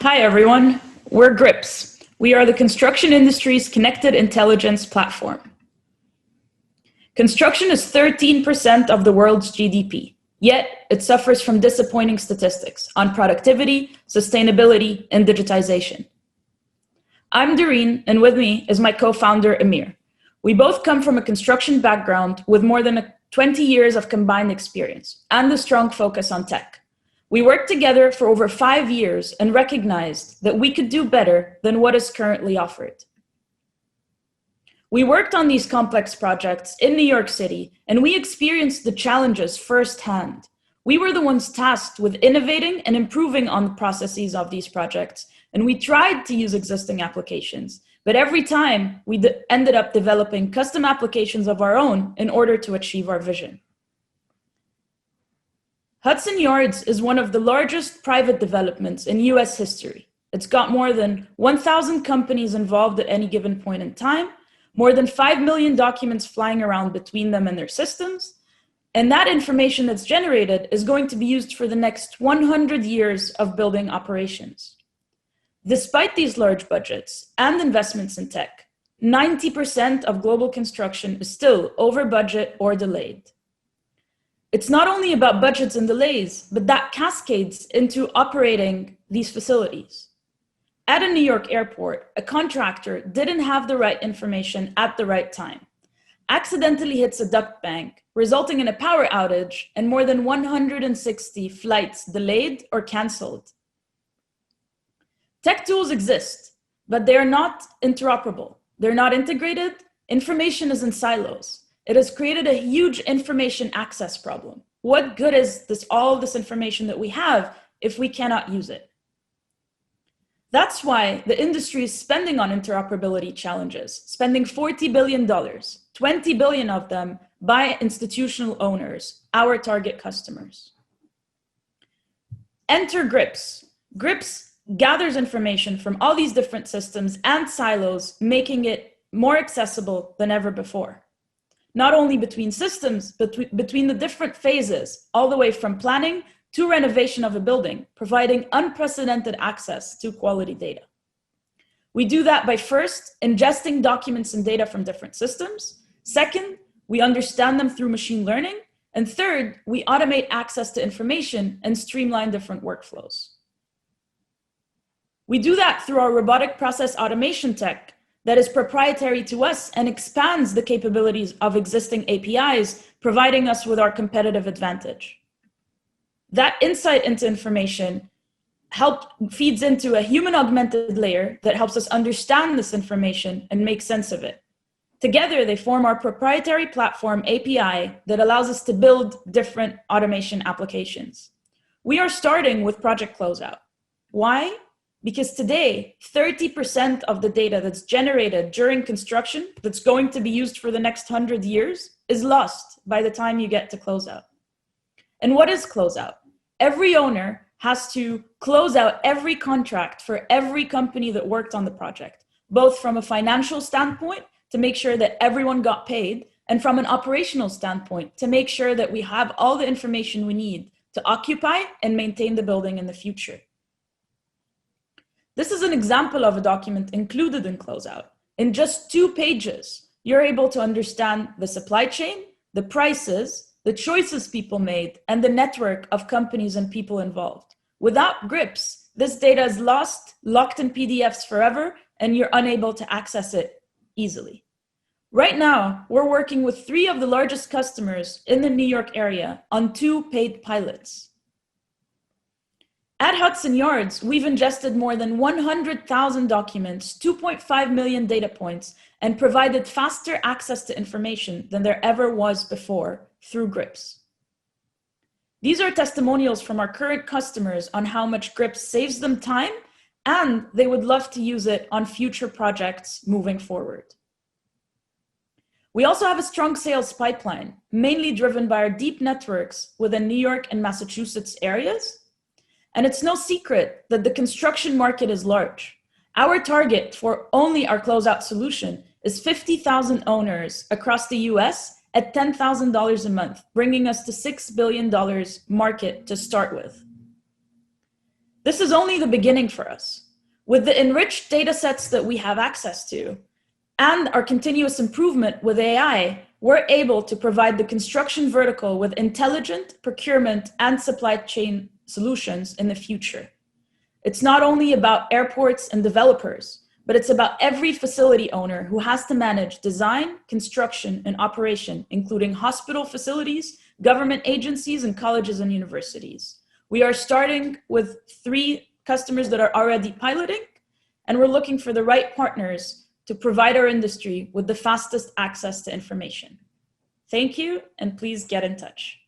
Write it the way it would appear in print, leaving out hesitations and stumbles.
Hi, everyone. We're Gryps. We are the construction industry's connected intelligence platform. Construction is 13% of the world's GDP, yet it suffers from disappointing statistics on productivity, sustainability, and digitization. I'm Doreen, and with me is my co-founder, Amir. We both come from a construction background with more than 20 years of combined experience and a strong focus on tech. We worked together for over 5 years and recognized that we could do better than what is currently offered. We worked on these complex projects in New York City, and we experienced the challenges firsthand. We were the ones tasked with innovating and improving on the processes of these projects, and we tried to use existing applications, but every time we ended up developing custom applications of our own in order to achieve our vision. Hudson Yards is one of the largest private developments in US history. It's got more than 1,000 companies involved at any given point in time, more than 5 million documents flying around between them and their systems, and that information that's generated is going to be used for the next 100 years of building operations. Despite these large budgets and investments in tech, 90% of global construction is still over budget or delayed. It's not only about budgets and delays, but that cascades into operating these facilities. At a New York airport, a contractor didn't have the right information at the right time, accidentally hits a duct bank, resulting in a power outage and more than 160 flights delayed or canceled. Tech tools exist, but they are not interoperable. They're not integrated. Information is in silos. It has created a huge information access problem. What good is all of this information that we have if we cannot use it? That's why the industry is spending on interoperability challenges, spending $40 billion, 20 billion of them by institutional owners, our target customers. Enter Gryps. Gryps gathers information from all these different systems and silos, making it more accessible than ever before. Not only between systems, but between the different phases, all the way from planning to renovation of a building, providing unprecedented access to quality data. We do that by first ingesting documents and data from different systems. Second, we understand them through machine learning. And third, we automate access to information and streamline different workflows. We do that through our robotic process automation tech that is proprietary to us and expands the capabilities of existing APIs, providing us with our competitive advantage. That insight into information feeds into a human augmented layer that helps us understand this information and make sense of it. Together, they form our proprietary platform API that allows us to build different automation applications. We are starting with Project Closeout. Why? Because today, 30% of the data that's generated during construction that's going to be used for the next 100 years is lost by the time you get to closeout. And what is closeout? Every owner has to close out every contract for every company that worked on the project, both from a financial standpoint to make sure that everyone got paid, and from an operational standpoint to make sure that we have all the information we need to occupy and maintain the building in the future. This is an example of a document included in Closeout. In just 2 pages, you're able to understand the supply chain, the prices, the choices people made, and the network of companies and people involved. Without Gryps, this data is lost, locked in PDFs forever, and you're unable to access it easily. Right now, we're working with 3 of the largest customers in the New York area on 2 paid pilots. At Hudson Yards, we've ingested more than 100,000 documents, 2.5 million data points, and provided faster access to information than there ever was before through Gryps. These are testimonials from our current customers on how much Gryps saves them time, and they would love to use it on future projects moving forward. We also have a strong sales pipeline, mainly driven by our deep networks within New York and Massachusetts areas. And it's no secret that the construction market is large. Our target for only our closeout solution is 50,000 owners across the US at $10,000 a month, bringing us to $6 billion market to start with. This is only the beginning for us. With the enriched data sets that we have access to and our continuous improvement with AI, we're able to provide the construction vertical with intelligent procurement and supply chain solutions in the future. It's not only about airports and developers, but it's about every facility owner who has to manage design, construction, and operation, including hospital facilities, government agencies, and colleges and universities. We are starting with 3 customers that are already piloting, and we're looking for the right partners to provide our industry with the fastest access to information. Thank you, and please get in touch.